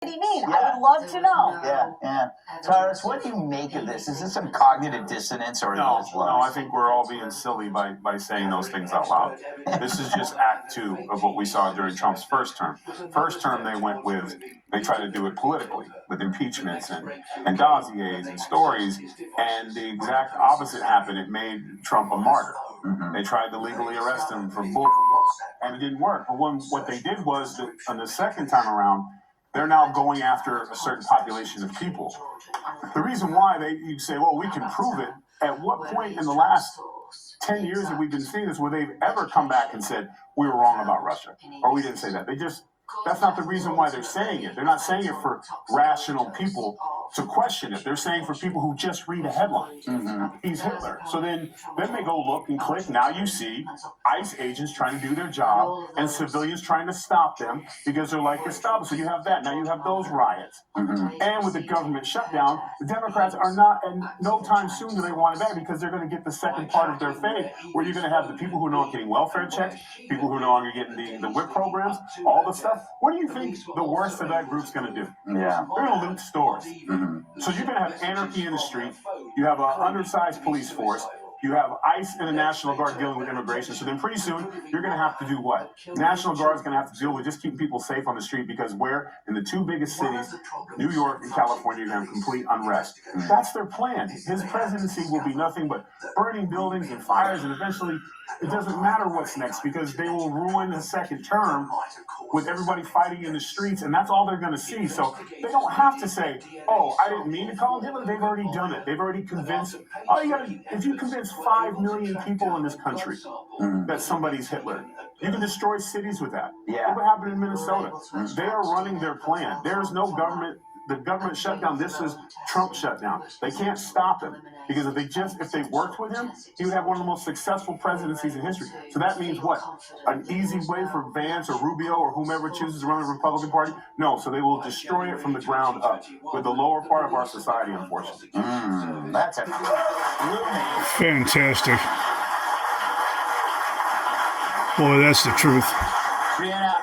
What do you mean? I would love to know. Yeah. Tyrus, what do you make of this? Is this some cognitive dissonance or No, I think we're all being silly by saying those things out loud. This is just act two of what we saw during Trump's first term. First term, they tried to do it politically with impeachments and dossiers and stories, and the exact opposite happened. It made Trump a martyr. Mm-hmm. They tried to legally arrest him for bull, and it didn't work. But what they did was that on the second time around, they're now going after a certain population of people. The reason why you say, well, we can prove it. At what point in the last 10 years that we've been seeing this where they've ever come back and said, we were wrong about Russia, or we didn't say that? That's not the reason why they're saying it. They're not saying it for rational people to question it. They're saying for people who just read a headline. Mm-hmm. He's Hitler. So then they go look and click. Now you see ICE agents trying to do their job and civilians trying to stop them because they're like Gestapo. So you have that. Now you have those riots. Mm-hmm. And with the government shutdown, the Democrats are not, and no time soon do they want it back because they're going to get the second part of their fate where you're going to have the people who are not getting welfare checks, people who are no longer getting the WIC programs, all the stuff. What do you think the worst of that group's going to do? Yeah. They're going to loot stores. Mm-hmm. So you're going to have anarchy in the street. You have an undersized police force. You have ICE and the National Guard dealing with immigration. So then pretty soon, you're going to have to do what? National Guard's going to have to deal with just keeping people safe on the street because we're in the two biggest cities, New York and California, you're going to have complete unrest. That's their plan. His presidency will be nothing but burning buildings and fires, and eventually it doesn't matter what's next because they will ruin the second term with everybody fighting in the streets, and that's all they're going to see. So they don't have to say, oh, I didn't mean to call him Hitler. They've already done it. They've already convinced. If you convince 5 million people in this country that somebody's Hitler, you can destroy cities with that. Yeah. Look what happened in Minnesota. They are running their plan. There is no government. The government shutdown, this is Trump shutdown. They can't stop him because if they worked with him, he would have one of the most successful presidencies in history. So that means what? An easy way for Vance or Rubio or whomever chooses to run the Republican Party? No, so they will destroy it from the ground up with the lower part of our society, unfortunately. That's a fantastic. Boy, that's the truth. Brianna,